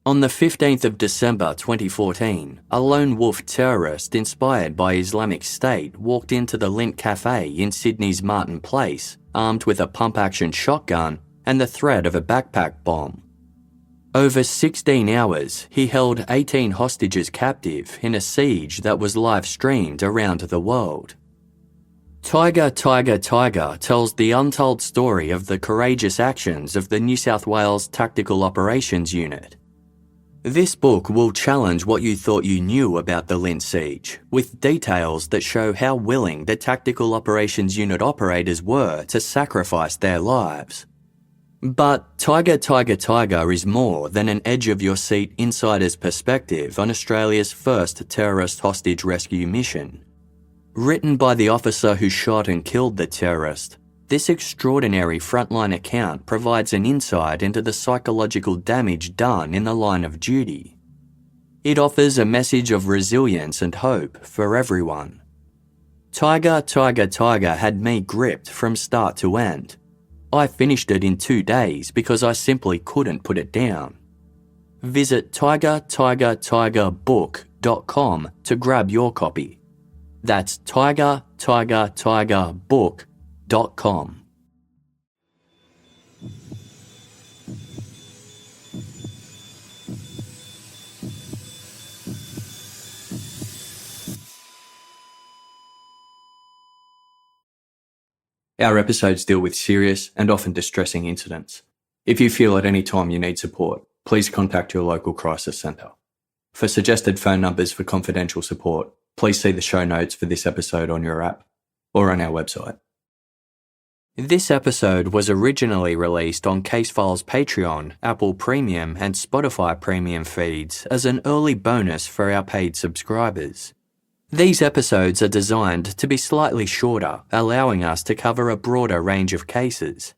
On the 15th of December 2014, a lone wolf terrorist inspired by Islamic State walked into the Lint Cafe in Sydney's Martin Place, armed with a pump-action shotgun and the threat of a backpack bomb. Over 16 hours, he held 18 hostages captive in a siege that was live-streamed around the world. Tiger, Tiger, Tiger tells the untold story of the courageous actions of the New South Wales Tactical Operations Unit. This book will challenge what you thought you knew about the Lint siege, with details that show how willing the Tactical Operations Unit operators were to sacrifice their lives. But Tiger, Tiger, Tiger is more than an edge-of-your-seat insider's perspective on Australia's first terrorist hostage rescue mission. Written by the officer who shot and killed the terrorist, this extraordinary frontline account provides an insight into the psychological damage done in the line of duty. It offers a message of resilience and hope for everyone. Tiger, Tiger, Tiger had me gripped from start to end. I finished it in 2 days because I simply couldn't put it down. Visit tigertigertigerbook.com to grab your copy. That's tigertigertigerbook.com. Our episodes deal with serious and often distressing incidents. If you feel at any time you need support, please contact your local crisis centre. For suggested phone numbers for confidential support, please see the show notes for this episode on your app or on our website. This episode was originally released on Casefile's Patreon, Apple Premium and Spotify Premium feeds as an early bonus for our paid subscribers. These episodes are designed to be slightly shorter, allowing us to cover a broader range of cases.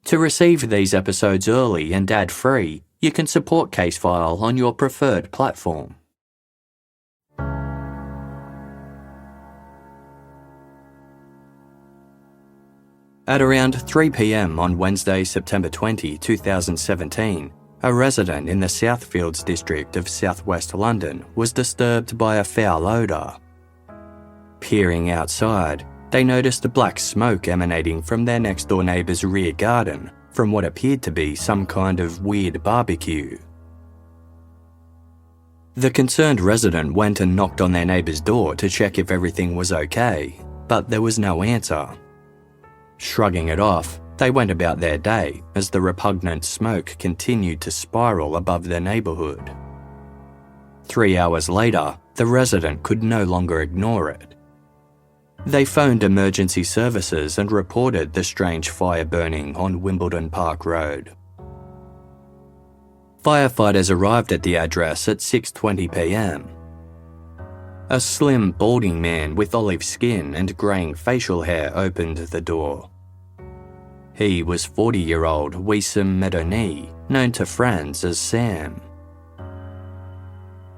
To receive these episodes early and ad-free, you can support Casefile on your preferred platform. At around 3 p.m. on Wednesday, September 20, 2017, a resident in the Southfields district of southwest London was disturbed by a foul odour. Peering outside, they noticed a black smoke emanating from their next-door neighbour's rear garden from what appeared to be some kind of weird barbecue. The concerned resident went and knocked on their neighbour's door to check if everything was okay, but there was no answer. Shrugging it off, they went about their day as the repugnant smoke continued to spiral above their neighbourhood. 3 hours later, the resident could no longer ignore it. They phoned emergency services and reported the strange fire burning on Wimbledon Park Road. Firefighters arrived at the address at 6:20 p.m. A slim, balding man with olive skin and greying facial hair opened the door. He was 40-year-old Wiesem Medoni, known to friends as Sam.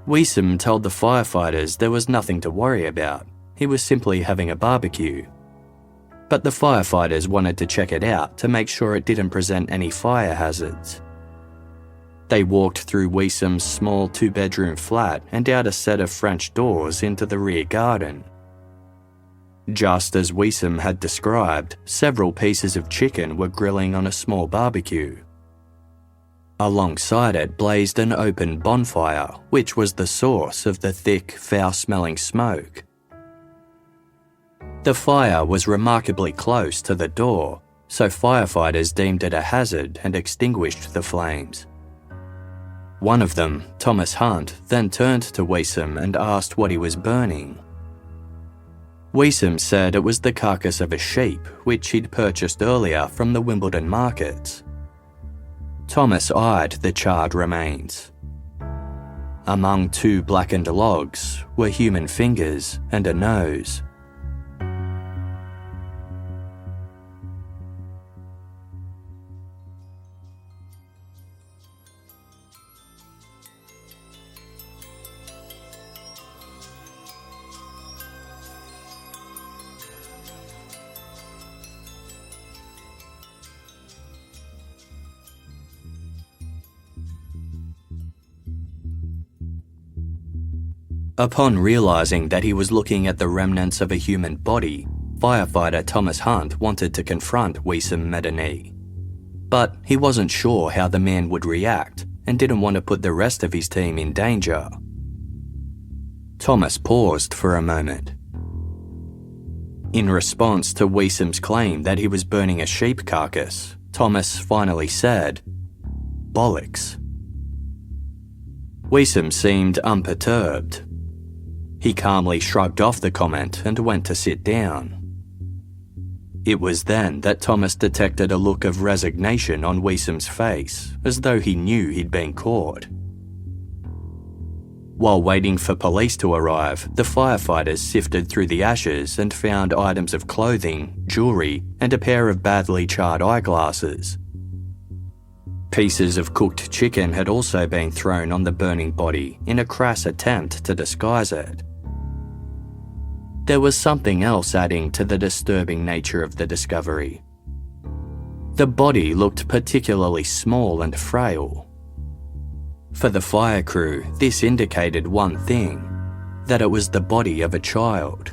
Wiesem told the firefighters there was nothing to worry about. He was simply having a barbecue. But the firefighters wanted to check it out to make sure it didn't present any fire hazards. They walked through Wiesem's small 2-bedroom flat and out a set of French doors into the rear garden. Just as Wiesem had described, several pieces of chicken were grilling on a small barbecue. Alongside it blazed an open bonfire, which was the source of the thick, foul-smelling smoke. The fire was remarkably close to the door, so firefighters deemed it a hazard and extinguished the flames. One of them, Thomas Hunt, then turned to Wiesem and asked what he was burning. Wiesem said it was the carcass of a sheep, which he'd purchased earlier from the Wimbledon markets. Thomas eyed the charred remains. Among 2 blackened logs were human fingers and a nose. Upon realising that he was looking at the remnants of a human body, firefighter Thomas Hunt wanted to confront Wiesem Medani. But he wasn't sure how the man would react and didn't want to put the rest of his team in danger. Thomas paused for a moment. In response to Wiesem's claim that he was burning a sheep carcass, Thomas finally said, "Bollocks." Wiesem seemed unperturbed. He calmly shrugged off the comment and went to sit down. It was then that Thomas detected a look of resignation on Wiesem's face, as though he knew he'd been caught. While waiting for police to arrive, the firefighters sifted through the ashes and found items of clothing, jewellery, and a pair of badly charred eyeglasses. Pieces of cooked chicken had also been thrown on the burning body in a crass attempt to disguise it. There was something else adding to the disturbing nature of the discovery. The body looked particularly small and frail. For the fire crew, this indicated one thing, that it was the body of a child.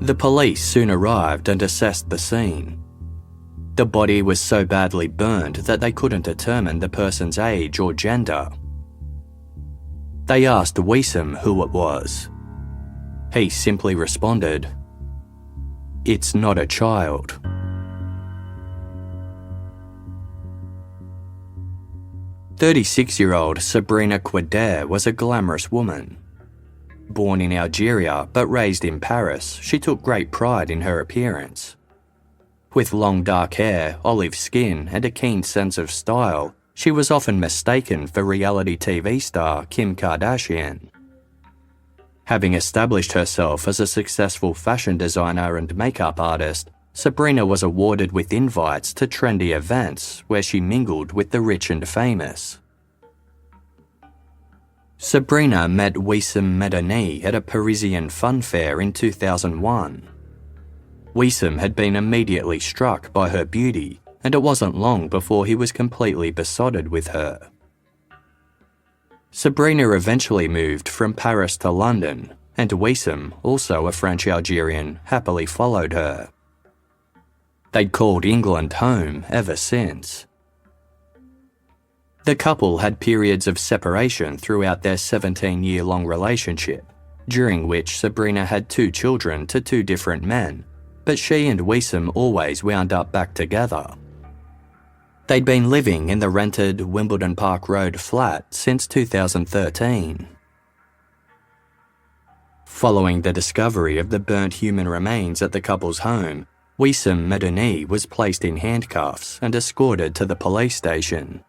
The police soon arrived and assessed the scene. The body was so badly burned that they couldn't determine the person's age or gender. They asked Wiesem who it was. He simply responded, "It's not a child." "36-year-old Sabrina Quader was a glamorous woman. Born in Algeria but raised in Paris, she took great pride in her appearance. With long dark hair, olive skin, and a keen sense of style, she was often mistaken for reality TV star Kim Kardashian. Having established herself as a successful fashion designer and makeup artist, Sabrina was awarded with invites to trendy events where she mingled with the rich and famous. Sabrina met Wiesem Medani at a Parisian fun fair in 2001. Wiesem had been immediately struck by her beauty, and it wasn't long before he was completely besotted with her. Sabrina eventually moved from Paris to London, and Wiesem, also a French Algerian, happily followed her. They'd called England home ever since. The couple had periods of separation throughout their 17-year-long relationship, during which Sabrina had 2 children to 2 different men, but she and Wiesem always wound up back together. They'd been living in the rented Wimbledon Park Road flat since 2013. Following the discovery of the burnt human remains at the couple's home, Wiesem Medani was placed in handcuffs and escorted to the police station.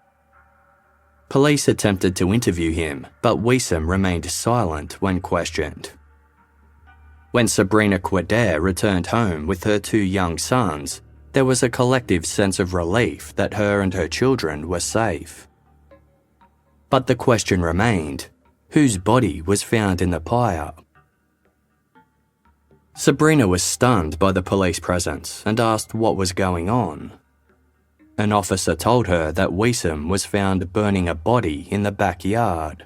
Police attempted to interview him, but Wiesem remained silent when questioned. When Sabrina Quader returned home with her 2 young sons, there was a collective sense of relief that her and her children were safe. But the question remained, whose body was found in the pyre? Sabrina was stunned by the police presence and asked what was going on. An officer told her that Wiesem was found burning a body in the backyard.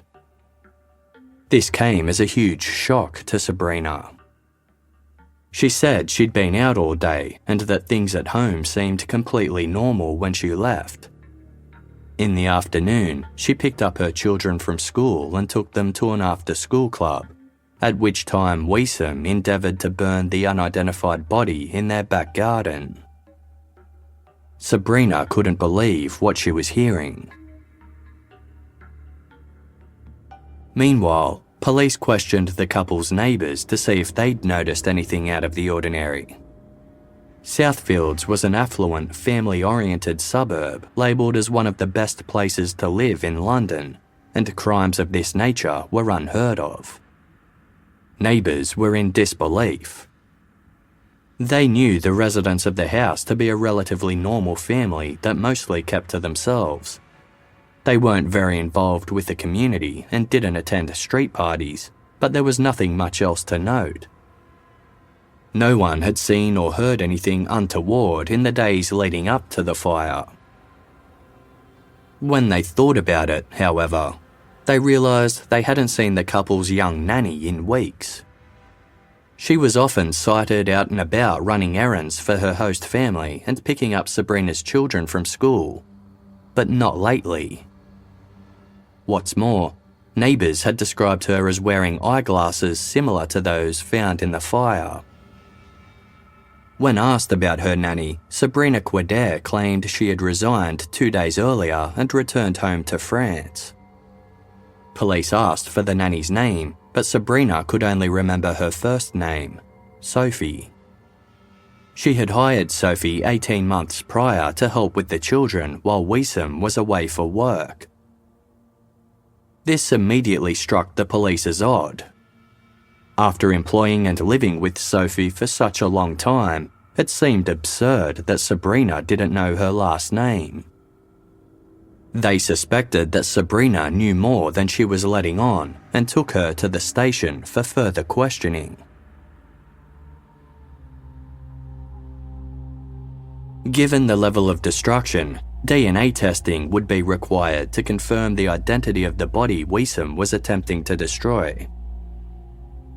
This came as a huge shock to Sabrina. She said she'd been out all day and that things at home seemed completely normal when she left. In the afternoon, she picked up her children from school and took them to an after-school club, at which time Wiesem endeavoured to burn the unidentified body in their back garden. Sabrina couldn't believe what she was hearing. Meanwhile, police questioned the couple's neighbours to see if they'd noticed anything out of the ordinary. Southfields was an affluent, family-oriented suburb labelled as one of the best places to live in London, and crimes of this nature were unheard of. Neighbours were in disbelief. They knew the residents of the house to be a relatively normal family that mostly kept to themselves. They weren't very involved with the community and didn't attend street parties, but there was nothing much else to note. No one had seen or heard anything untoward in the days leading up to the fire. When they thought about it, however, they realised they hadn't seen the couple's young nanny in weeks. She was often sighted out and about running errands for her host family and picking up Sabrina's children from school, but not lately. What's more, neighbours had described her as wearing eyeglasses similar to those found in the fire. When asked about her nanny, Sabrina Quader claimed she had resigned 2 days earlier and returned home to France. Police asked for the nanny's name, but Sabrina could only remember her first name, Sophie. She had hired Sophie 18 months prior to help with the children while Wiesem was away for work. This immediately struck the police as odd. After employing and living with Sophie for such a long time, it seemed absurd that Sabrina didn't know her last name. They suspected that Sabrina knew more than she was letting on and took her to the station for further questioning. Given the level of destruction, DNA testing would be required to confirm the identity of the body Wiesem was attempting to destroy.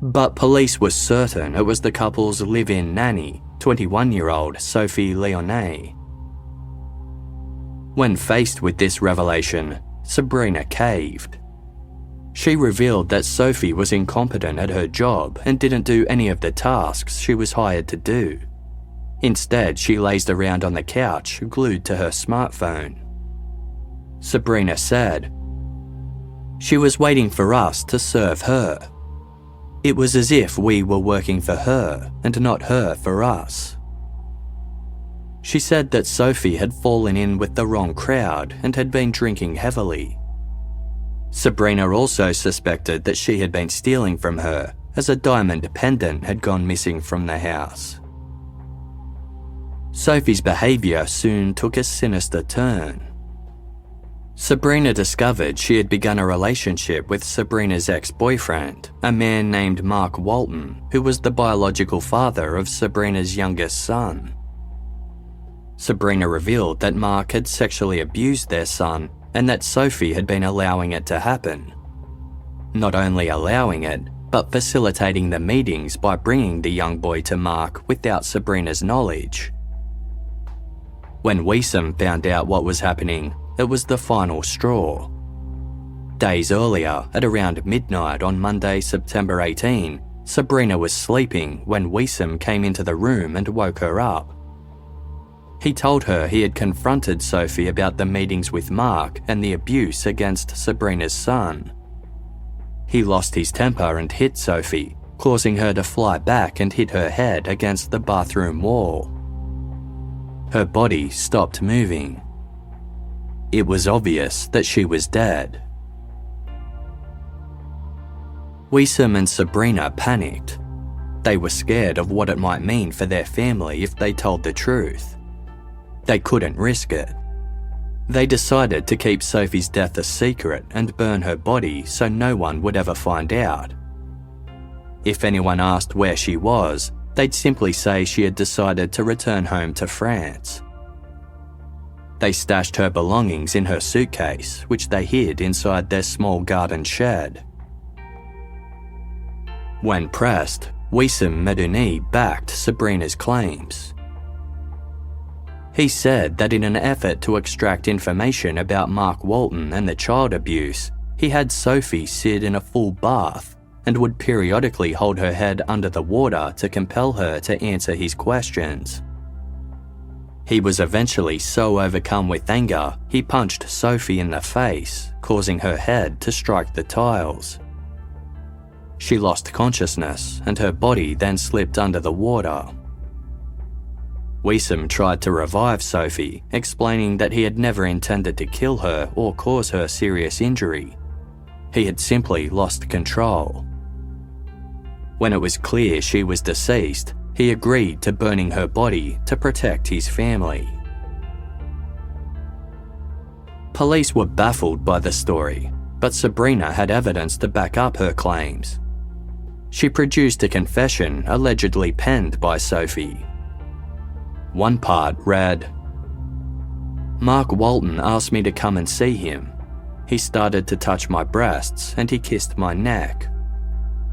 But police were certain it was the couple's live-in nanny, 21-year-old Sophie Lionnet. When faced with this revelation, Sabrina caved. She revealed that Sophie was incompetent at her job and didn't do any of the tasks she was hired to do. Instead, she lazed around on the couch, glued to her smartphone. Sabrina said, "She was waiting for us to serve her. It was as if we were working for her and not her for us." She said that Sophie had fallen in with the wrong crowd and had been drinking heavily. Sabrina also suspected that she had been stealing from her, as a diamond pendant had gone missing from the house. Sophie's behaviour soon took a sinister turn. Sabrina discovered she had begun a relationship with Sabrina's ex-boyfriend, a man named Mark Walton, who was the biological father of Sabrina's youngest son. Sabrina revealed that Mark had sexually abused their son and that Sophie had been allowing it to happen. Not only allowing it, but facilitating the meetings by bringing the young boy to Mark without Sabrina's knowledge. When Wiesem found out what was happening, it was the final straw. Days earlier, at around midnight on Monday, September 18, Sabrina was sleeping when Wiesem came into the room and woke her up. He told her he had confronted Sophie about the meetings with Mark and the abuse against Sabrina's son. He lost his temper and hit Sophie, causing her to fly back and hit her head against the bathroom wall. Her body stopped moving. It was obvious that she was dead. Wiesem and Sabrina panicked. They were scared of what it might mean for their family if they told the truth. They couldn't risk it. They decided to keep Sophie's death a secret and burn her body so no one would ever find out. If anyone asked where she was, they'd simply say she had decided to return home to France. They stashed her belongings in her suitcase, which they hid inside their small garden shed. When pressed, Wiesem Medouni backed Sabrina's claims. He said that in an effort to extract information about Mark Walton and the child abuse, he had Sophie sit in a full bath and would periodically hold her head under the water to compel her to answer his questions. He was eventually so overcome with anger, he punched Sophie in the face, causing her head to strike the tiles. She lost consciousness and her body then slipped under the water. Wiesem tried to revive Sophie, explaining that he had never intended to kill her or cause her serious injury. He had simply lost control. When it was clear she was deceased, he agreed to burning her body to protect his family. Police were baffled by the story, but Sabrina had evidence to back up her claims. She produced a confession allegedly penned by Sophie. One part read, "Mark Walton asked me to come and see him. He started to touch my breasts and he kissed my neck.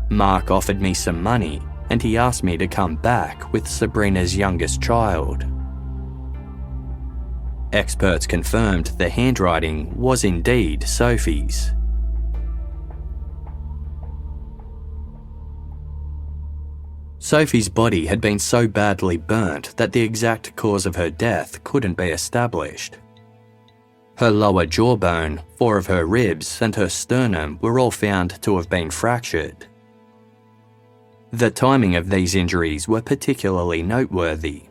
Mark offered me some money and he asked me to come back with Sabrina's youngest child. Experts confirmed the handwriting was indeed Sophie's. Sophie's body had been so badly burnt that the exact cause of her death couldn't be established. Her lower jawbone, 4 of her ribs, and her sternum were all found to have been fractured. The timing of these injuries were particularly noteworthy.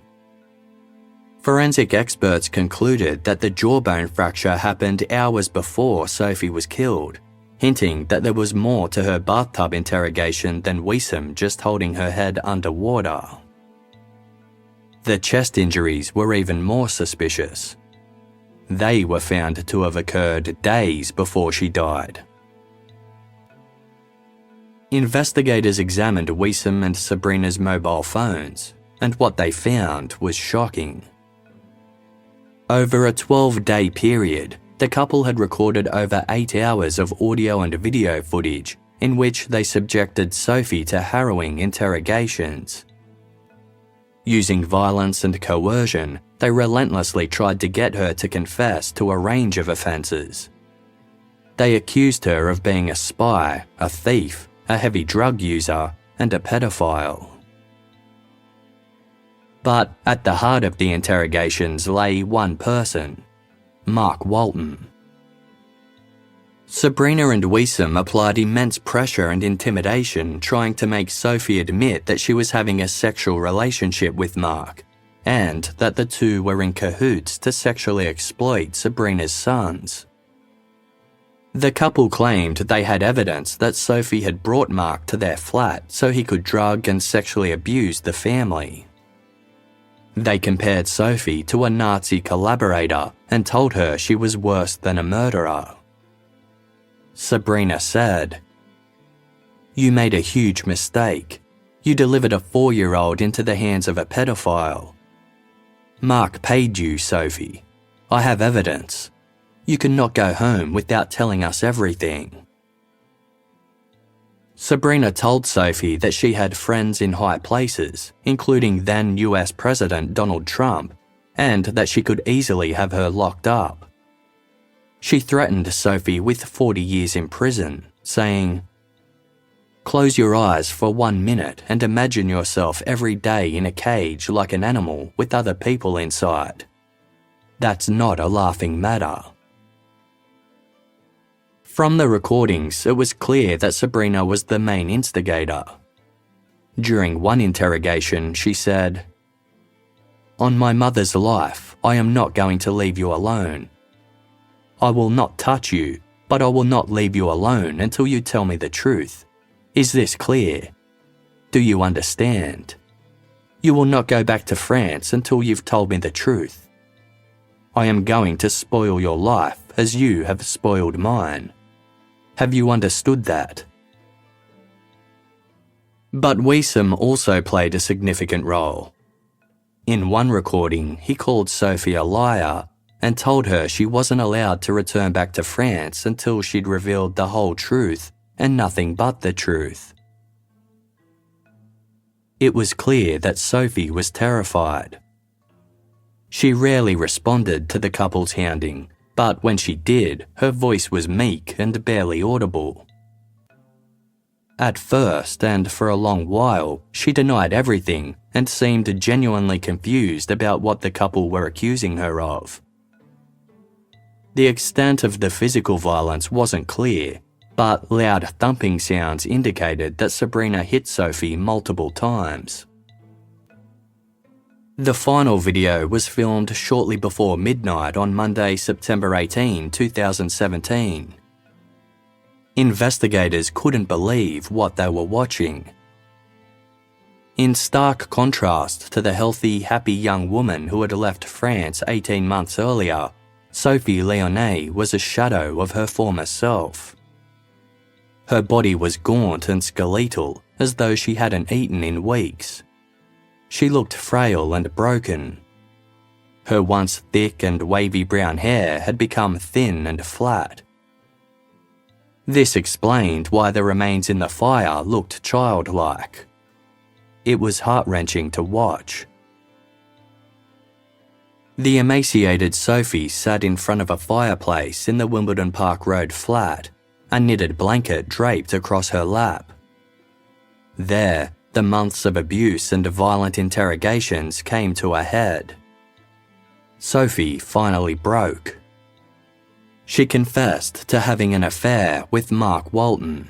Forensic experts concluded that the jawbone fracture happened hours before Sophie was killed, hinting that there was more to her bathtub interrogation than Wiesem just holding her head underwater. The chest injuries were even more suspicious. They were found to have occurred days before she died. Investigators examined Wiesem and Sabrina's mobile phones, and what they found was shocking. Over a 12-day period, the couple had recorded over 8 hours of audio and video footage in which they subjected Sophie to harrowing interrogations. Using violence and coercion, they relentlessly tried to get her to confess to a range of offences. They accused her of being a spy, a thief, a heavy drug user, and a pedophile. But at the heart of the interrogations lay one person, Mark Walton. Sabrina and Wiesem applied immense pressure and intimidation trying to make Sophie admit that she was having a sexual relationship with Mark, and that the two were in cahoots to sexually exploit Sabrina's sons. The couple claimed they had evidence that Sophie had brought Mark to their flat so he could drug and sexually abuse the family. They compared Sophie to a Nazi collaborator and told her she was worse than a murderer. Sabrina said, "You made a huge mistake. You delivered a 4-year-old into the hands of a pedophile. Mark paid you, Sophie. I have evidence. You cannot go home without telling us everything." Sabrina told Sophie that she had friends in high places, including then US President Donald Trump, and that she could easily have her locked up. She threatened Sophie with 40 years in prison, saying, "Close your eyes for 1 minute and imagine yourself every day in a cage like an animal with other people inside. That's not a laughing matter." From the recordings, it was clear that Sabrina was the main instigator. During one interrogation, she said, "On my mother's life, I am not going to leave you alone. I will not touch you, but I will not leave you alone until you tell me the truth. Is this clear? Do you understand? You will not go back to France until you've told me the truth. I am going to spoil your life as you have spoiled mine. Have you understood that?" But Wiesem also played a significant role. In one recording, he called Sophie a liar and told her she wasn't allowed to return back to France until she'd revealed the whole truth and nothing but the truth. It was clear that Sophie was terrified. She rarely responded to the couple's hounding, but when she did, her voice was meek and barely audible. At first, and for a long while, she denied everything and seemed genuinely confused about what the couple were accusing her of. The extent of the physical violence wasn't clear, but loud thumping sounds indicated that Sabrina hit Sophie multiple times. The final video was filmed shortly before midnight on Monday, September 18, 2017. Investigators couldn't believe what they were watching. In stark contrast to the healthy, happy young woman who had left France 18 months earlier, Sophie Lionnet was a shadow of her former self. Her body was gaunt and skeletal, as though she hadn't eaten in weeks. She looked frail and broken. Her once thick and wavy brown hair had become thin and flat. This explained why the remains in the fire looked childlike. It was heart-wrenching to watch. The emaciated Sophie sat in front of a fireplace in the Wimbledon Park Road flat, a knitted blanket draped across her lap. There, the months of abuse and violent interrogations came to a head. Sophie finally broke. She confessed to having an affair with Mark Walton.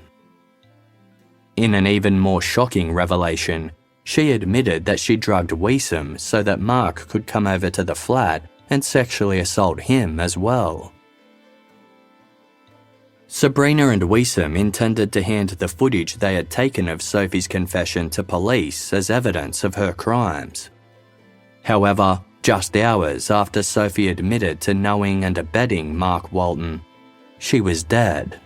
In an even more shocking revelation, she admitted that she drugged Wiesem so that Mark could come over to the flat and sexually assault him as well. Sabrina and Wiesem intended to hand the footage they had taken of Sophie's confession to police as evidence of her crimes. However, just hours after Sophie admitted to knowing and abetting Mark Walton, she was dead.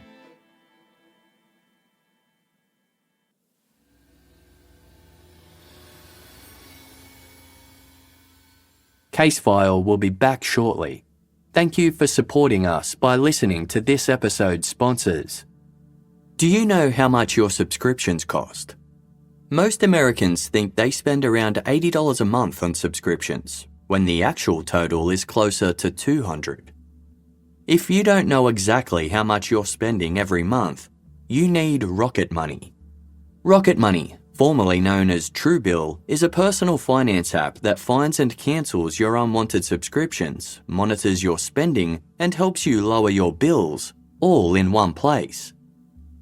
Casefile will be back shortly. Thank you for supporting us by listening to this episode's sponsors. Do you know how much your subscriptions cost? Most Americans think they spend around $80 a month on subscriptions, when the actual total is closer to $200. If you don't know exactly how much you're spending every month, you need Rocket Money. Rocket Money, formerly known as Truebill, is a personal finance app that finds and cancels your unwanted subscriptions, monitors your spending, and helps you lower your bills, all in one place.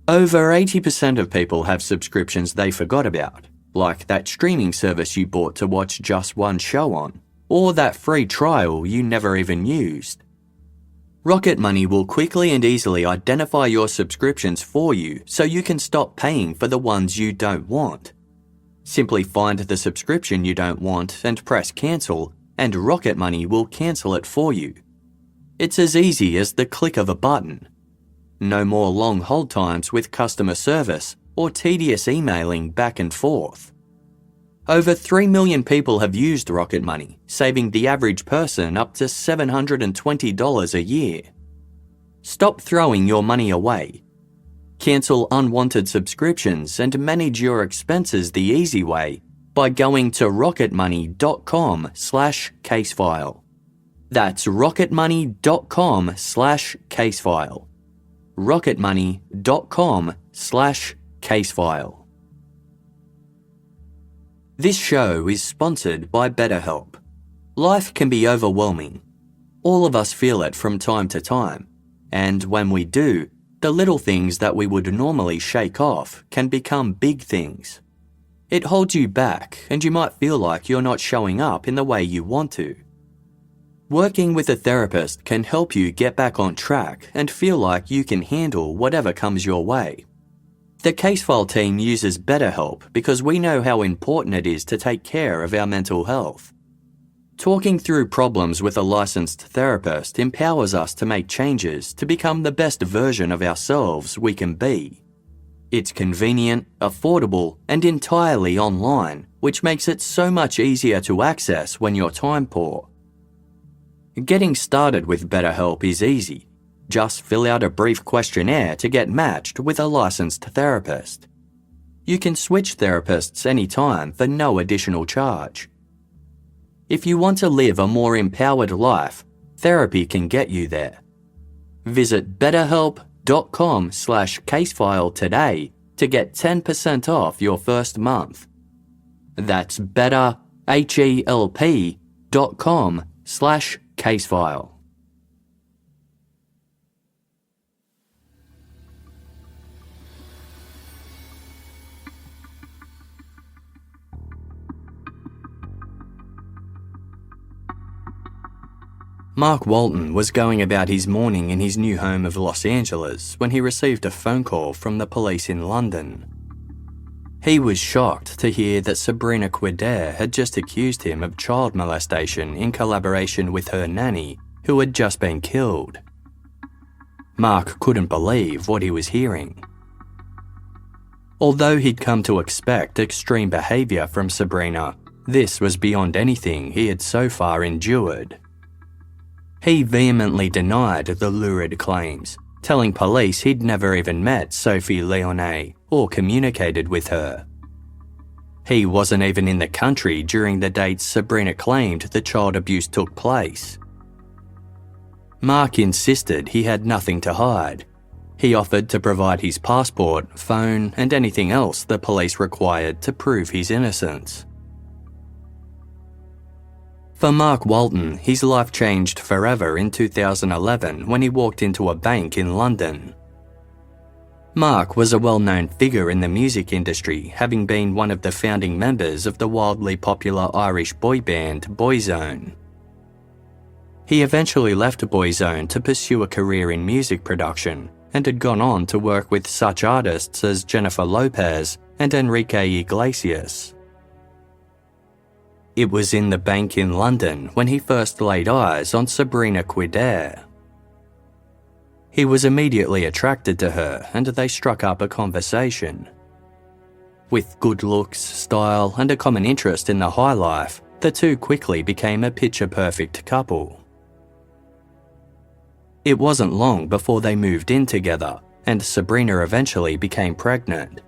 Over 80% of people have subscriptions they forgot about, like that streaming service you bought to watch just one show on, or that free trial you never even used. Rocket Money will quickly and easily identify your subscriptions for you so you can stop paying for the ones you don't want. Simply find the subscription you don't want and press cancel, and Rocket Money will cancel it for you. It's as easy as the click of a button. No more long hold times with customer service or tedious emailing back and forth. Over 3 million people have used Rocket Money, saving the average person up to $720 a year. Stop throwing your money away. Cancel unwanted subscriptions and manage your expenses the easy way by going to rocketmoney.com/casefile. That's rocketmoney.com/casefile. rocketmoney.com/casefile. This show is sponsored by BetterHelp. Life can be overwhelming. All of us feel it from time to time, and when we do, the little things that we would normally shake off can become big things. It holds you back, and you might feel like you're not showing up in the way you want to. Working with a therapist can help you get back on track and feel like you can handle whatever comes your way. The Casefile team uses BetterHelp because we know how important it is to take care of our mental health. Talking through problems with a licensed therapist empowers us to make changes to become the best version of ourselves we can be. It's convenient, affordable, and entirely online, which makes it so much easier to access when you're time poor. Getting started with BetterHelp is easy. Just fill out a brief questionnaire to get matched with a licensed therapist. You can switch therapists anytime for no additional charge. If you want to live a more empowered life, therapy can get you there. Visit betterhelp.com/casefile today to get 10% off your first month. That's betterhelp.com/casefile. Mark Walton was going about his morning in his new home of Los Angeles when he received a phone call from the police in London. He was shocked to hear that Sabrina Quidair had just accused him of child molestation in collaboration with her nanny, who had just been killed. Mark couldn't believe what he was hearing. Although he'd come to expect extreme behaviour from Sabrina, this was beyond anything he had so far endured. He vehemently denied the lurid claims, telling police he'd never even met Sophie Lionnet or communicated with her. He wasn't even in the country during the dates Sabrina claimed the child abuse took place. Mark insisted he had nothing to hide. He offered to provide his passport, phone, and anything else the police required to prove his innocence. For Mark Walton, his life changed forever in 2011 when he walked into a bank in London. Mark was a well-known figure in the music industry, having been one of the founding members of the wildly popular Irish boy band Boyzone. He eventually left Boyzone to pursue a career in music production and had gone on to work with such artists as Jennifer Lopez and Enrique Iglesias. It was in the bank in London when he first laid eyes on Sabrina Quidair. He was immediately attracted to her and they struck up a conversation. With good looks, style, and a common interest in the high life, the two quickly became a picture-perfect couple. It wasn't long before they moved in together, and Sabrina eventually became pregnant.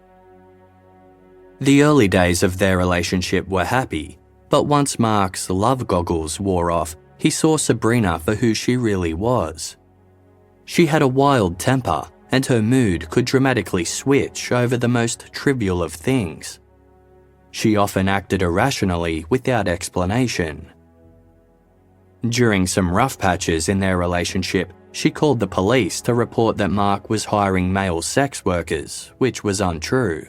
The early days of their relationship were happy, but once Mark's love goggles wore off, he saw Sabrina for who she really was. She had a wild temper, and her mood could dramatically switch over the most trivial of things. She often acted irrationally without explanation. During some rough patches in their relationship, she called the police to report that Mark was hiring male sex workers, which was untrue.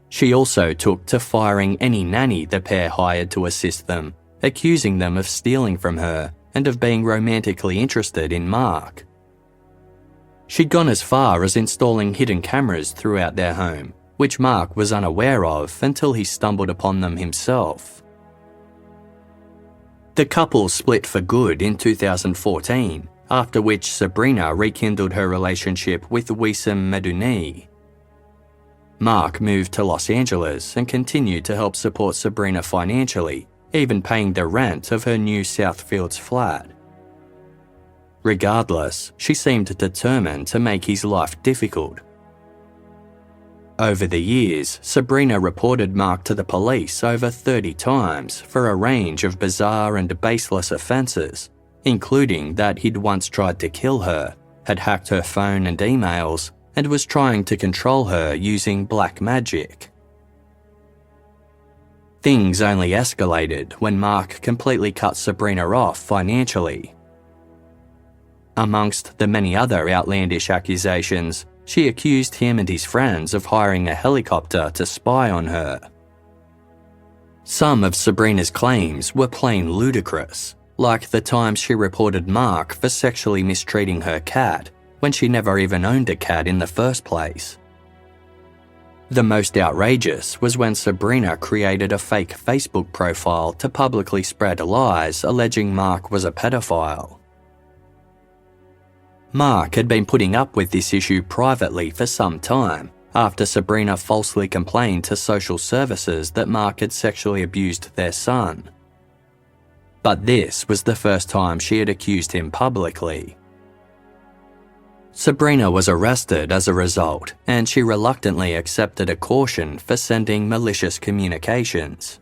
She also took to firing any nanny the pair hired to assist them, accusing them of stealing from her and of being romantically interested in Mark. She'd gone as far as installing hidden cameras throughout their home, which Mark was unaware of until he stumbled upon them himself. The couple split for good in 2014, after which Sabrina rekindled her relationship with Wissam Medouni. Mark moved to Los Angeles and continued to help support Sabrina financially, even paying the rent of her new Southfields flat. Regardless, she seemed determined to make his life difficult. Over the years, Sabrina reported Mark to the police over 30 times for a range of bizarre and baseless offences, including that he'd once tried to kill her, had hacked her phone and emails, and was trying to control her using black magic. Things only escalated when Mark completely cut Sabrina off financially. Amongst the many other outlandish accusations, she accused him and his friends of hiring a helicopter to spy on her. Some of Sabrina's claims were plain ludicrous, like the time she reported Mark for sexually mistreating her cat, when she never even owned a cat in the first place. The most outrageous was when Sabrina created a fake Facebook profile to publicly spread lies alleging Mark was a pedophile. Mark had been putting up with this issue privately for some time, after Sabrina falsely complained to social services that Mark had sexually abused their son. But this was the first time she had accused him publicly. Sabrina was arrested as a result, and she reluctantly accepted a caution for sending malicious communications.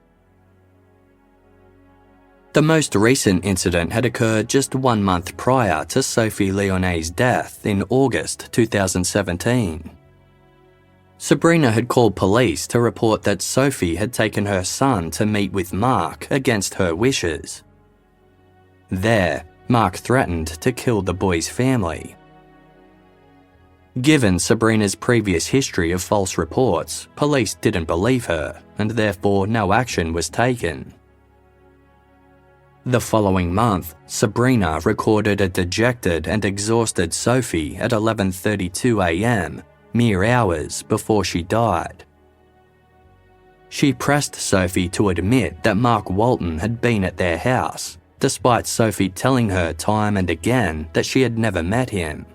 The most recent incident had occurred just 1 month prior to Sophie Lionet's death in August 2017. Sabrina had called police to report that Sophie had taken her son to meet with Mark against her wishes. There, Mark threatened to kill the boy's family. Given Sabrina's previous history of false reports, police didn't believe her, and therefore no action was taken. The following month, Sabrina recorded a dejected and exhausted Sophie at 11:32 a.m., mere hours before she died. She pressed Sophie to admit that Mark Walton had been at their house, despite Sophie telling her time and again that she had never met him.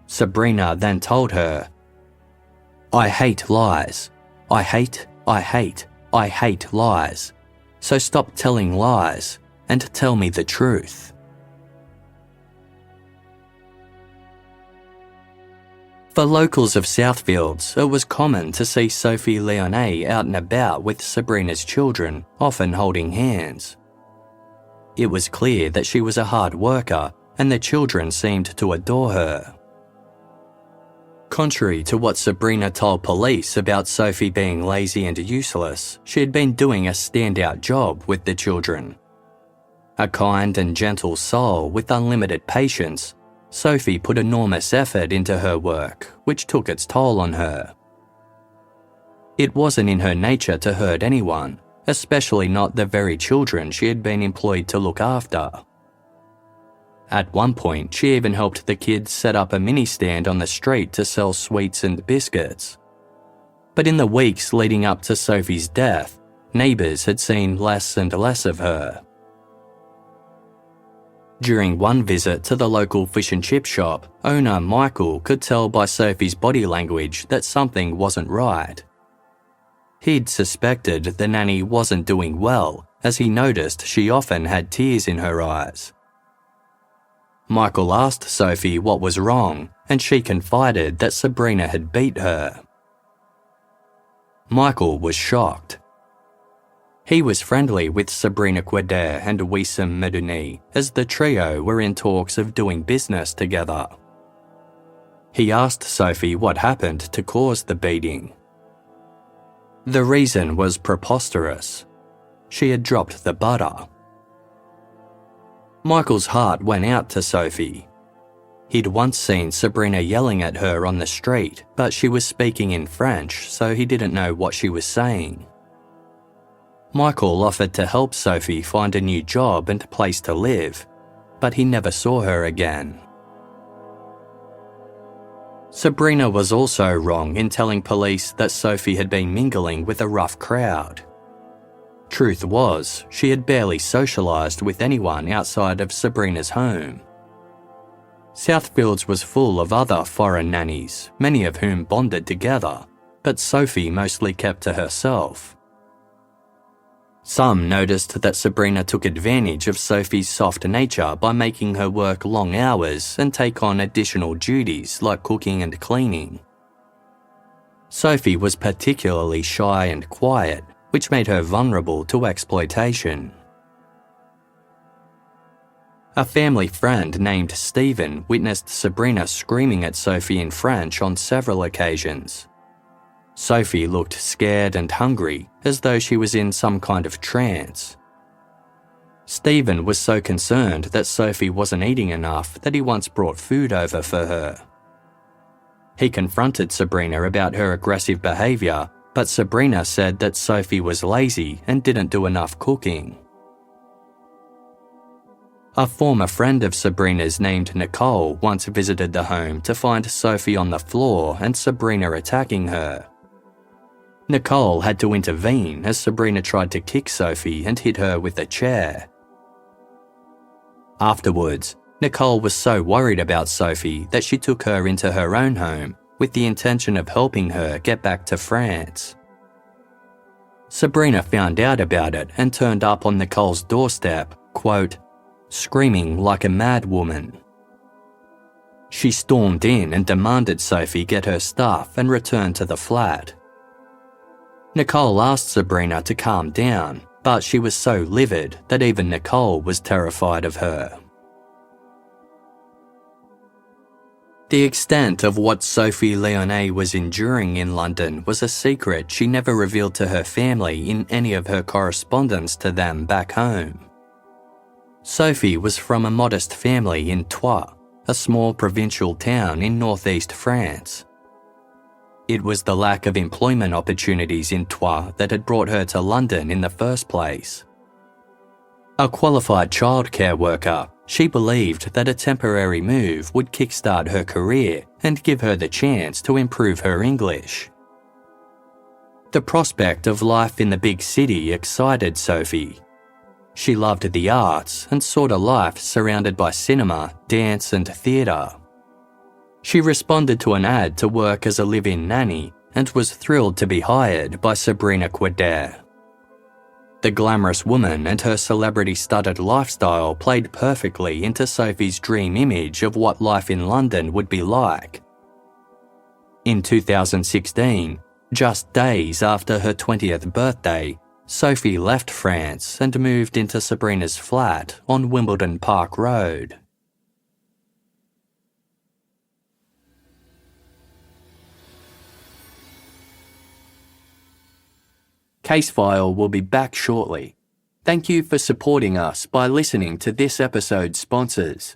Sabrina then told her, "I hate lies. I hate lies. So stop telling lies and tell me the truth." For locals of Southfields, it was common to see Sophie Lionnet out and about with Sabrina's children, often holding hands. It was clear that she was a hard worker, and the children seemed to adore her. Contrary to what Sabrina told police about Sophie being lazy and useless, she had been doing a standout job with the children. A kind and gentle soul with unlimited patience, Sophie put enormous effort into her work, which took its toll on her. It wasn't in her nature to hurt anyone, especially not the very children she had been employed to look after. At one point, she even helped the kids set up a mini-stand on the street to sell sweets and biscuits. But in the weeks leading up to Sophie's death, neighbours had seen less and less of her. During one visit to the local fish and chip shop, owner Michael could tell by Sophie's body language that something wasn't right. He'd suspected the nanny wasn't doing well, as he noticed she often had tears in her eyes. Michael asked Sophie what was wrong, and she confided that Sabrina had beat her. Michael was shocked. He was friendly with Sabrina Quader and Wissam Medouni, as the trio were in talks of doing business together. He asked Sophie what happened to cause the beating. The reason was preposterous. She had dropped the butter. Michael's heart went out to Sophie. He'd once seen Sabrina yelling at her on the street, but she was speaking in French, so he didn't know what she was saying. Michael offered to help Sophie find a new job and place to live, but he never saw her again. Sabrina was also wrong in telling police that Sophie had been mingling with a rough crowd. Truth was, she had barely socialised with anyone outside of Sabrina's home. Southfields was full of other foreign nannies, many of whom bonded together, but Sophie mostly kept to herself. Some noticed that Sabrina took advantage of Sophie's soft nature by making her work long hours and take on additional duties like cooking and cleaning. Sophie was particularly shy and quiet, which made her vulnerable to exploitation. A family friend named Stephen witnessed Sabrina screaming at Sophie in French on several occasions. Sophie looked scared and hungry, as though she was in some kind of trance. Stephen was so concerned that Sophie wasn't eating enough that he once brought food over for her. He confronted Sabrina about her aggressive behaviour, but Sabrina said that Sophie was lazy and didn't do enough cooking. A former friend of Sabrina's named Nicole once visited the home to find Sophie on the floor and Sabrina attacking her. Nicole had to intervene as Sabrina tried to kick Sophie and hit her with a chair. Afterwards, Nicole was so worried about Sophie that she took her into her own home with the intention of helping her get back to France. Sabrina found out about it and turned up on Nicole's doorstep, quote, screaming like a mad woman. She stormed in and demanded Sophie get her stuff and return to the flat. Nicole asked Sabrina to calm down, but she was so livid that even Nicole was terrified of her. The extent of what Sophie Lionnet was enduring in London was a secret she never revealed to her family in any of her correspondence to them back home. Sophie was from a modest family in Troyes, a small provincial town in northeast France. It was the lack of employment opportunities in Troyes that had brought her to London in the first place. A qualified childcare worker, she believed that a temporary move would kickstart her career and give her the chance to improve her English. The prospect of life in the big city excited Sophie. She loved the arts and sought a life surrounded by cinema, dance and theatre. She responded to an ad to work as a live-in nanny and was thrilled to be hired by Sabrina Quader. The glamorous woman and her celebrity-studded lifestyle played perfectly into Sophie's dream image of what life in London would be like. In 2016, just days after her 20th birthday, Sophie left France and moved into Sabrina's flat on Wimbledon Park Road. Casefile will be back shortly. Thank you for supporting us by listening to this episode's sponsors.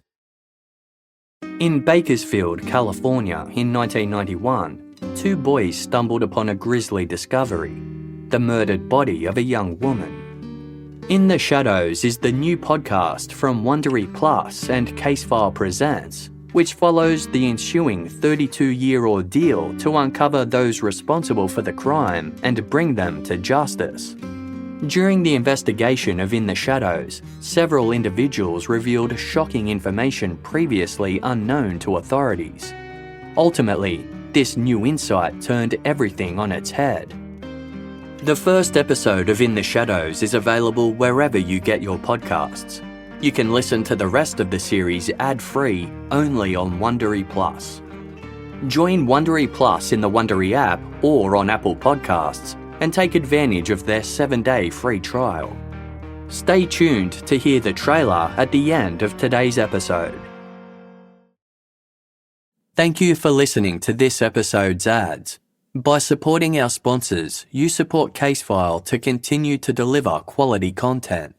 In Bakersfield, California in 1991, two boys stumbled upon a grisly discovery: the murdered body of a young woman. In the Shadows is the new podcast from Wondery Plus and Casefile Presents, which follows the ensuing 32-year ordeal to uncover those responsible for the crime and bring them to justice. During the investigation of In the Shadows, several individuals revealed shocking information previously unknown to authorities. Ultimately, this new insight turned everything on its head. The first episode of In the Shadows is available wherever you get your podcasts. You can listen to the rest of the series ad-free only on Wondery Plus. Join Wondery Plus in the Wondery app or on Apple Podcasts and take advantage of their 7-day free trial. Stay tuned to hear the trailer at the end of today's episode. Thank you for listening to this episode's ads. By supporting our sponsors, you support Casefile to continue to deliver quality content.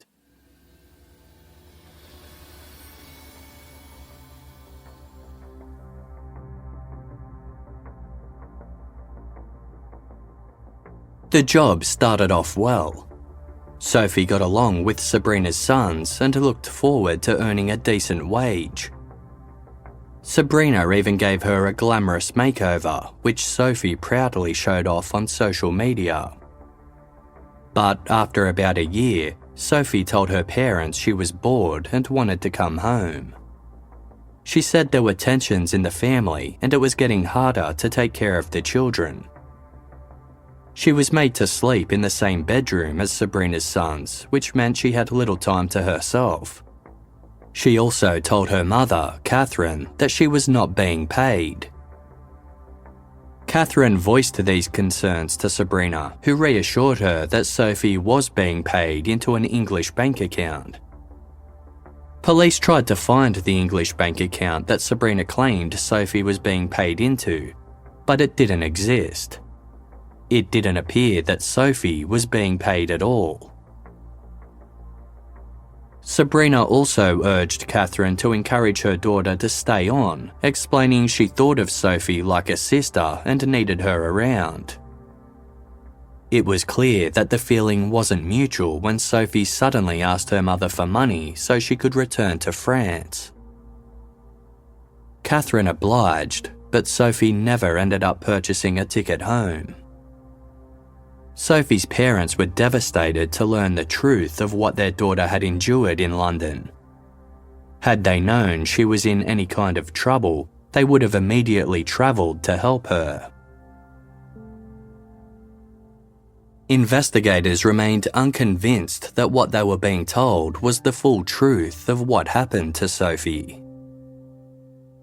The job started off well. Sophie got along with Sabrina's sons and looked forward to earning a decent wage. Sabrina even gave her a glamorous makeover, which Sophie proudly showed off on social media. But after about a year, Sophie told her parents she was bored and wanted to come home. She said there were tensions in the family and it was getting harder to take care of the children. She was made to sleep in the same bedroom as Sabrina's sons, which meant she had little time to herself. She also told her mother, Catherine, that she was not being paid. Catherine voiced these concerns to Sabrina, who reassured her that Sophie was being paid into an English bank account. Police tried to find the English bank account that Sabrina claimed Sophie was being paid into, but it didn't exist. It didn't appear that Sophie was being paid at all. Sabrina also urged Catherine to encourage her daughter to stay on, explaining she thought of Sophie like a sister and needed her around. It was clear that the feeling wasn't mutual when Sophie suddenly asked her mother for money so she could return to France. Catherine obliged, but Sophie never ended up purchasing a ticket home. Sophie's parents were devastated to learn the truth of what their daughter had endured in London. Had they known she was in any kind of trouble, they would have immediately travelled to help her. Investigators remained unconvinced that what they were being told was the full truth of what happened to Sophie.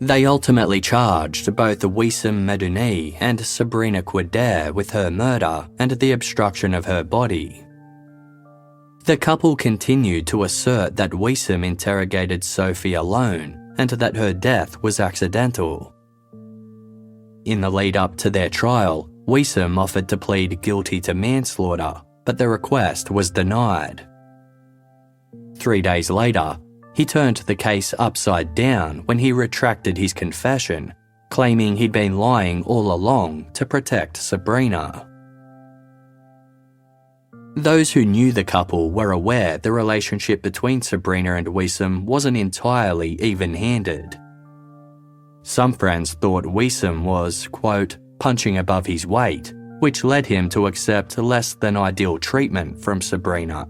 They ultimately charged both Wissam Medouni and Sabrina Quader with her murder and the obstruction of her body. The couple continued to assert that Wissam interrogated Sophie alone and that her death was accidental. In the lead up to their trial, Wissam offered to plead guilty to manslaughter, but the request was denied. 3 days later, he turned the case upside down when he retracted his confession, claiming he'd been lying all along to protect Sabrina. Those who knew the couple were aware the relationship between Sabrina and Wissam wasn't entirely even-handed. Some friends thought Wissam was, quote, punching above his weight, which led him to accept less than ideal treatment from Sabrina.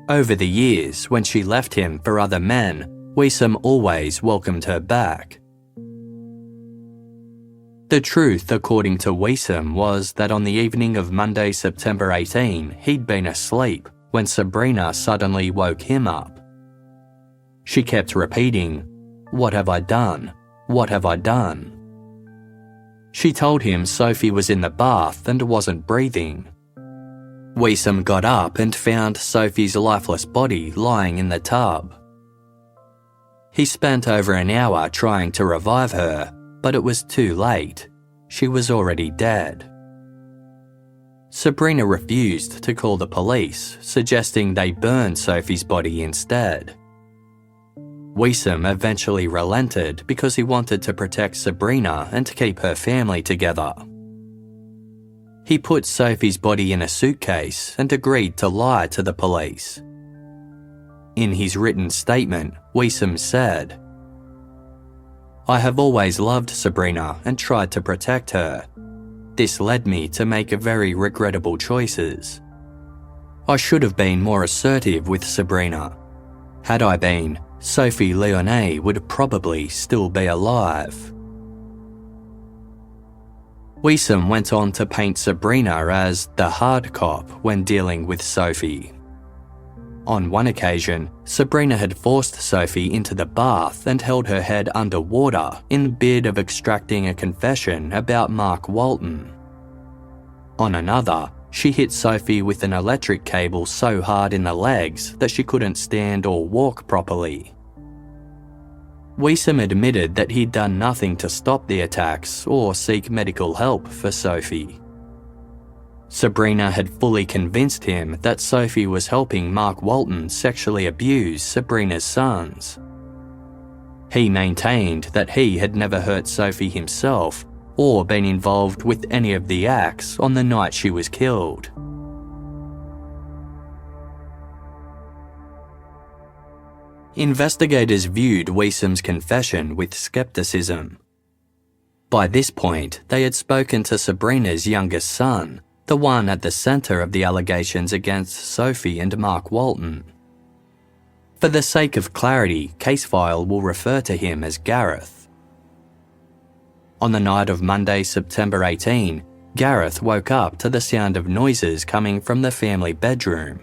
Over the years, when she left him for other men, Wissam always welcomed her back. The truth, according to Wissam, was that on the evening of Monday, September 18, he'd been asleep when Sabrina suddenly woke him up. She kept repeating, "What have I done? What have I done?" She told him Sophie was in the bath and wasn't breathing. Wiesem got up and found Sophie's lifeless body lying in the tub. He spent over an hour trying to revive her, but it was too late. She was already dead. Sabrina refused to call the police, suggesting they burn Sophie's body instead. Wiesem eventually relented because he wanted to protect Sabrina and keep her family together. He put Sophie's body in a suitcase and agreed to lie to the police. In his written statement, Wiesem said, "I have always loved Sabrina and tried to protect her. This led me to make very regrettable choices. I should have been more assertive with Sabrina. Had I been, Sophie Lionnet would probably still be alive." Wiesem went on to paint Sabrina as the hard cop when dealing with Sophie. On one occasion, Sabrina had forced Sophie into the bath and held her head underwater in the bid of extracting a confession about Mark Walton. On another, she hit Sophie with an electric cable so hard in the legs that she couldn't stand or walk properly. Wiesem admitted that he'd done nothing to stop the attacks or seek medical help for Sophie. Sabrina had fully convinced him that Sophie was helping Mark Walton sexually abuse Sabrina's sons. He maintained that he had never hurt Sophie himself or been involved with any of the acts on the night she was killed. Investigators viewed Wiesem's confession with skepticism. By this point, they had spoken to Sabrina's youngest son, the one at the centre of the allegations against Sophie and Mark Walton. For the sake of clarity, Casefile will refer to him as Gareth. On the night of Monday, September 18, Gareth woke up to the sound of noises coming from the family bedroom.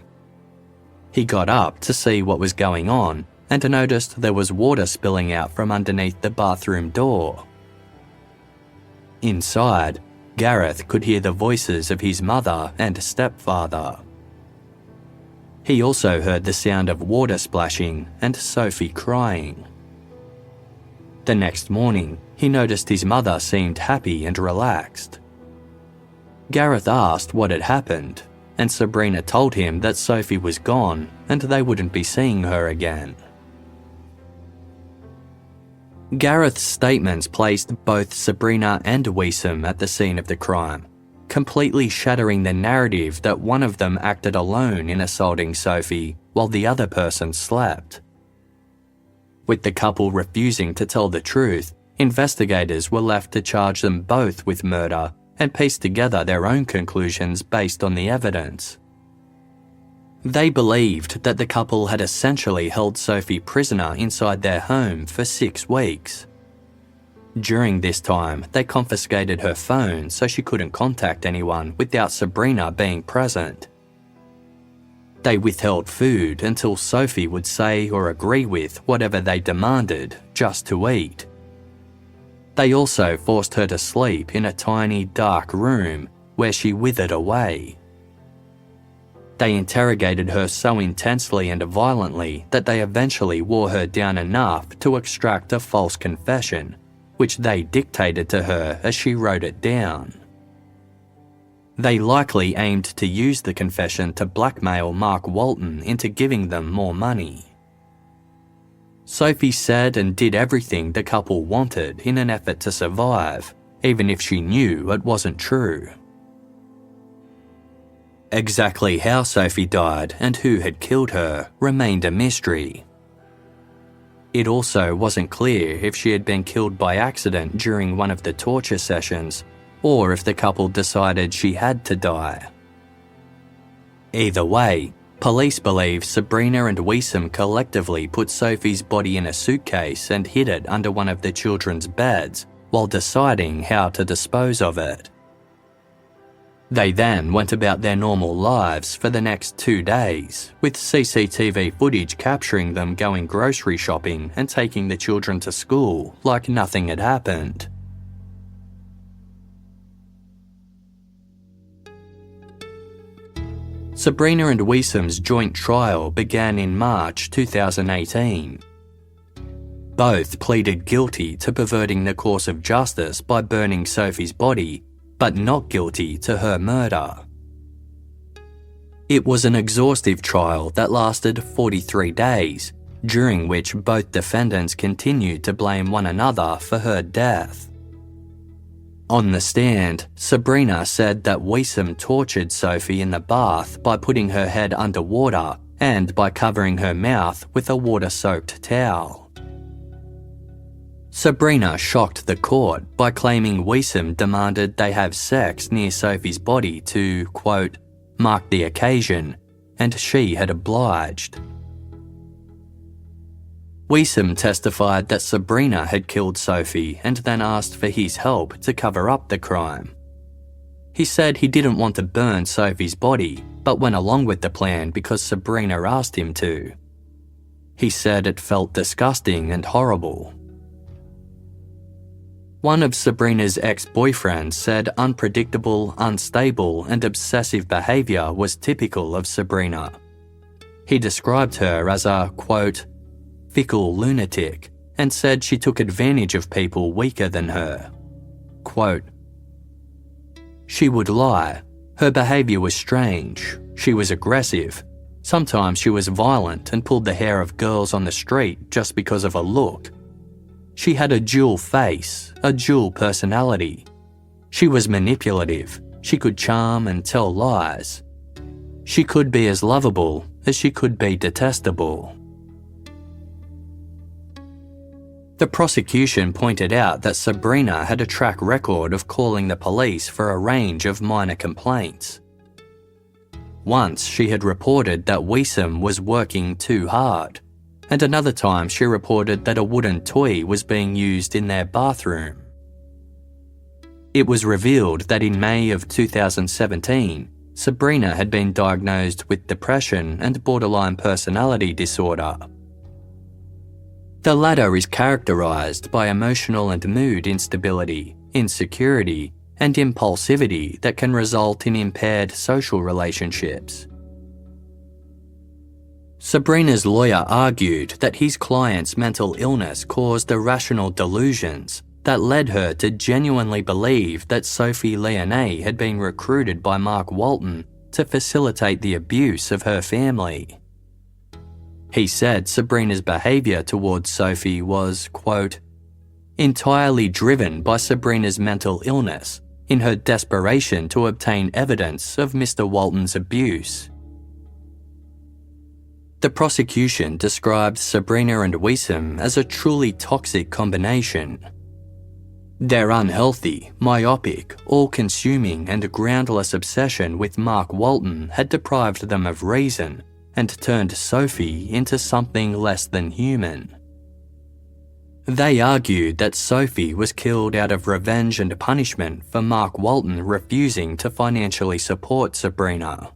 He got up to see what was going on and noticed there was water spilling out from underneath the bathroom door. Inside, Gareth could hear the voices of his mother and stepfather. He also heard the sound of water splashing and Sophie crying. The next morning, he noticed his mother seemed happy and relaxed. Gareth asked what had happened, and Sabrina told him that Sophie was gone and they wouldn't be seeing her again. Gareth's statements placed both Sabrina and Wiesem at the scene of the crime, completely shattering the narrative that one of them acted alone in assaulting Sophie while the other person slept. With the couple refusing to tell the truth, investigators were left to charge them both with murder and piece together their own conclusions based on the evidence. They believed that the couple had essentially held Sophie prisoner inside their home for 6 weeks. During this time, they confiscated her phone so she couldn't contact anyone without Sabrina being present. They withheld food until Sophie would say or agree with whatever they demanded just to eat. They also forced her to sleep in a tiny, dark room where she withered away. They interrogated her so intensely and violently that they eventually wore her down enough to extract a false confession, which they dictated to her as she wrote it down. They likely aimed to use the confession to blackmail Mark Walton into giving them more money. Sophie said and did everything the couple wanted in an effort to survive, even if she knew it wasn't true. Exactly how Sophie died and who had killed her remained a mystery. It also wasn't clear if she had been killed by accident during one of the torture sessions, or if the couple decided she had to die. Either way, police believe Sabrina and Wiesem collectively put Sophie's body in a suitcase and hid it under one of the children's beds while deciding how to dispose of it. They then went about their normal lives for the next 2 days, with CCTV footage capturing them going grocery shopping and taking the children to school like nothing had happened. Sabrina and Wiesom's joint trial began in March 2018. Both pleaded guilty to perverting the course of justice by burning Sophie's body, but not guilty to her murder. It was an exhaustive trial that lasted 43 days, during which both defendants continued to blame one another for her death. On the stand, Sabrina said that Wiesom tortured Sophie in the bath by putting her head under water and by covering her mouth with a water-soaked towel. Sabrina shocked the court by claiming Wiesom demanded they have sex near Sophie's body to, quote, mark the occasion, and she had obliged. Wiesom testified that Sabrina had killed Sophie and then asked for his help to cover up the crime. He said he didn't want to burn Sophie's body, but went along with the plan because Sabrina asked him to. He said it felt disgusting and horrible. One of Sabrina's ex-boyfriends said unpredictable, unstable, and obsessive behaviour was typical of Sabrina. He described her as a, quote, fickle lunatic, and said she took advantage of people weaker than her. Quote, she would lie. Her behaviour was strange. She was aggressive. Sometimes she was violent and pulled the hair of girls on the street just because of a look. She had a dual face, a dual personality. She was manipulative. She could charm and tell lies. She could be as lovable as she could be detestable. The prosecution pointed out that Sabrina had a track record of calling the police for a range of minor complaints. Once she had reported that Wiesom was working too hard, and another time she reported that a wooden toy was being used in their bathroom. It was revealed that in May of 2017, Sabrina had been diagnosed with depression and borderline personality disorder. The latter is characterised by emotional and mood instability, insecurity, and impulsivity that can result in impaired social relationships. Sabrina's lawyer argued that his client's mental illness caused irrational delusions that led her to genuinely believe that Sophie Lionnet had been recruited by Mark Walton to facilitate the abuse of her family. He said Sabrina's behaviour towards Sophie was, quote, entirely driven by Sabrina's mental illness in her desperation to obtain evidence of Mr. Walton's abuse. The prosecution described Sabrina and Wiesom as a truly toxic combination. Their unhealthy, myopic, all-consuming and groundless obsession with Mark Walton had deprived them of reason and turned Sophie into something less than human. They argued that Sophie was killed out of revenge and punishment for Mark Walton refusing to financially support Sabrina.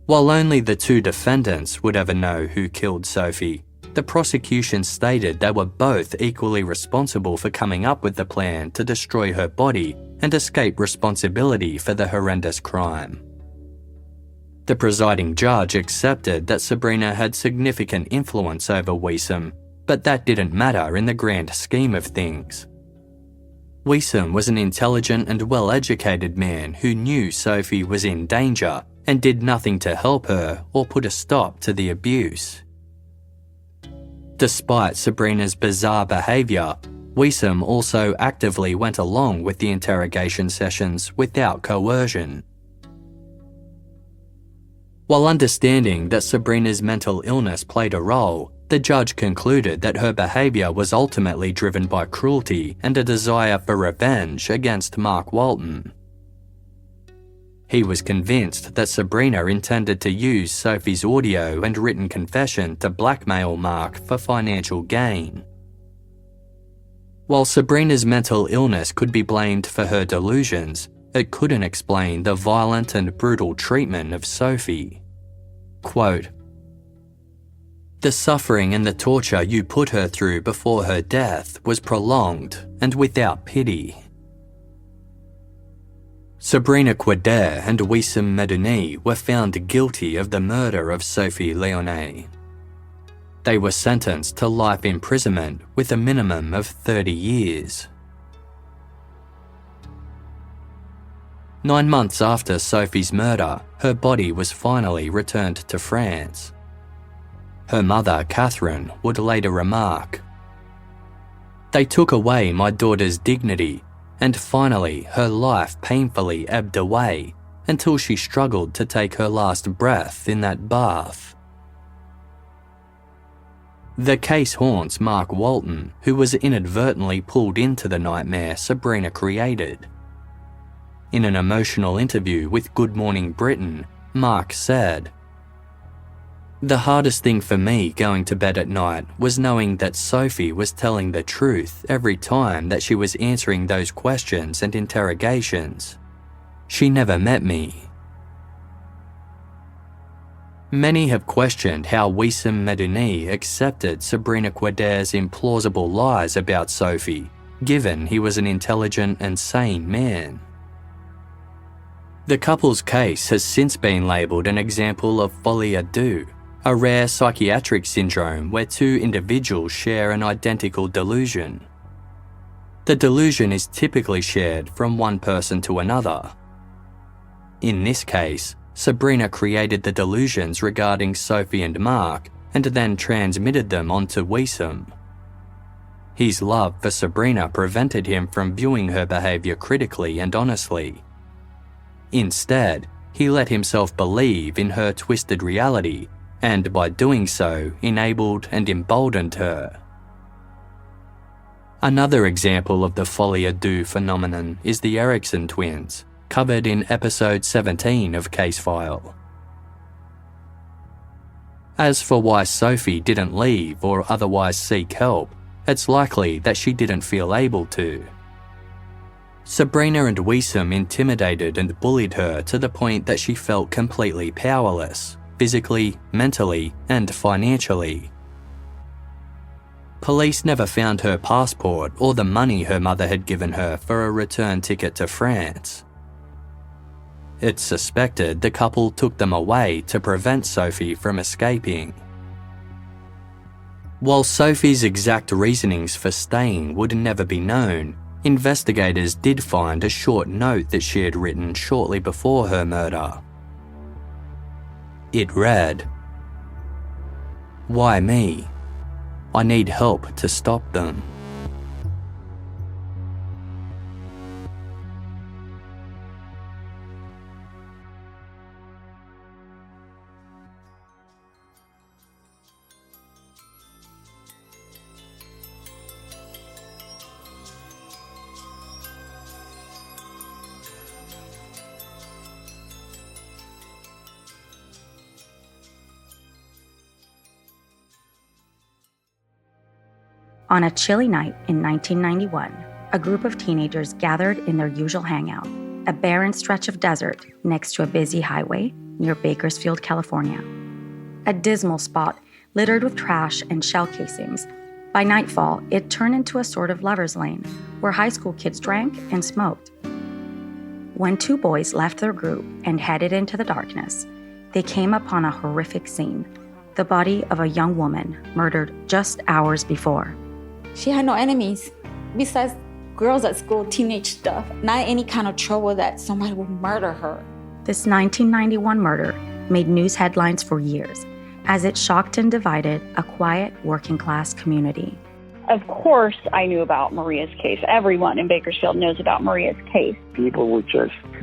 While only the two defendants would ever know who killed Sophie, the prosecution stated they were both equally responsible for coming up with the plan to destroy her body and escape responsibility for the horrendous crime. The presiding judge accepted that Sabrina had significant influence over Wiesom, but that didn't matter in the grand scheme of things. Wiesom was an intelligent and well-educated man who knew Sophie was in danger and did nothing to help her or put a stop to the abuse. Despite Sabrina's bizarre behaviour, Wiesom also actively went along with the interrogation sessions without coercion. While understanding that Sabrina's mental illness played a role, the judge concluded that her behaviour was ultimately driven by cruelty and a desire for revenge against Mark Walton. He was convinced that Sabrina intended to use Sophie's audio and written confession to blackmail Mark for financial gain. While Sabrina's mental illness could be blamed for her delusions, it couldn't explain the violent and brutal treatment of Sophie. Quote, the suffering and the torture you put her through before her death was prolonged and without pity. Sabrina Quader and Wissam Medouni were found guilty of the murder of Sophie Lionnet. They were sentenced to life imprisonment with a minimum of 30 years. 9 months after Sophie's murder, her body was finally returned to France. Her mother, Catherine, would later remark, "They took away my daughter's dignity, and finally her life painfully ebbed away until she struggled to take her last breath in that bath." The case haunts Mark Walton, who was inadvertently pulled into the nightmare Sabrina created. In an emotional interview with Good Morning Britain, Mark said, "The hardest thing for me going to bed at night was knowing that Sophie was telling the truth every time that she was answering those questions and interrogations. She never met me." Many have questioned how Wissam Medouni accepted Sabrina Quader's implausible lies about Sophie, given he was an intelligent and sane man. The couple's case has since been labelled an example of folie à deux, a rare psychiatric syndrome where two individuals share an identical delusion. The delusion is typically shared from one person to another. In this case, Sabrina created the delusions regarding Sophie and Mark and then transmitted them onto Wissam. His love for Sabrina prevented him from viewing her behaviour critically and honestly. Instead, he let himself believe in her twisted reality and by doing so enabled and emboldened her. Another example of the folie à deux phenomenon is the Erickson twins, covered in episode 17 of Casefile. As for why Sophie didn't leave or otherwise seek help, it's likely that she didn't feel able to. Sabrina and Wissam intimidated and bullied her to the point that she felt completely powerless, physically, mentally, and financially. Police never found her passport or the money her mother had given her for a return ticket to France. It's suspected the couple took them away to prevent Sophie from escaping. While Sophie's exact reasonings for staying would never be known, investigators did find a short note that she had written shortly before her murder. It read, "Why me? I need help to stop them." On a chilly night in 1991, a group of teenagers gathered in their usual hangout, a barren stretch of desert next to a busy highway near Bakersfield, California. A dismal spot littered with trash and shell casings. By nightfall, it turned into a sort of lover's lane where high school kids drank and smoked. When two boys left their group and headed into the darkness, they came upon a horrific scene, the body of a young woman murdered just hours before. She had no enemies besides girls at school, teenage stuff. Not any kind of trouble that somebody would murder her. This 1991 murder made news headlines for years as it shocked and divided a quiet working-class community. Of course, I knew about Maria's case. Everyone in Bakersfield knows about Maria's case. People were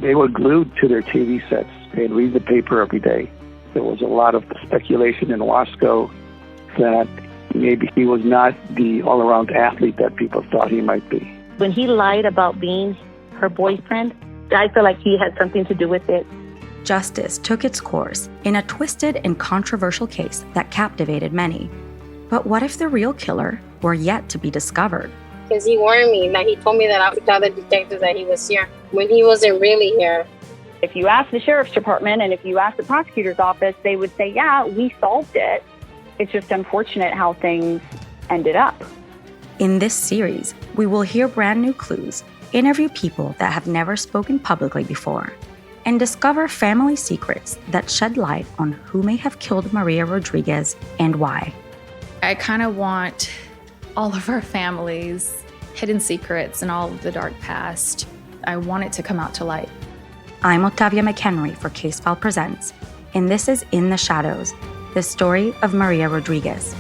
they were glued to their TV sets. They'd read the paper every day. There was a lot of speculation in Wasco that maybe he was not the all-around athlete that people thought he might be. When he lied about being her boyfriend, I feel like he had something to do with it. Justice took its course in a twisted and controversial case that captivated many. But what if the real killer were yet to be discovered? Because he warned me, like he told me that I would tell the detectives that he was here when he wasn't really here. If you ask the sheriff's department and if you ask the prosecutor's office, they would say, yeah, we solved it. It's just unfortunate how things ended up. In this series, we will hear brand new clues interview people that have never spoken publicly before, and discover family secrets that shed light on who may have killed Maria Rodriguez and why. I kind of want all of our families' hidden secrets and all of the dark past. I want it to come out to light. I'm Otavia McHenry for Casefile Presents, and this is In the Shadows, the story of Maria Rodriguez.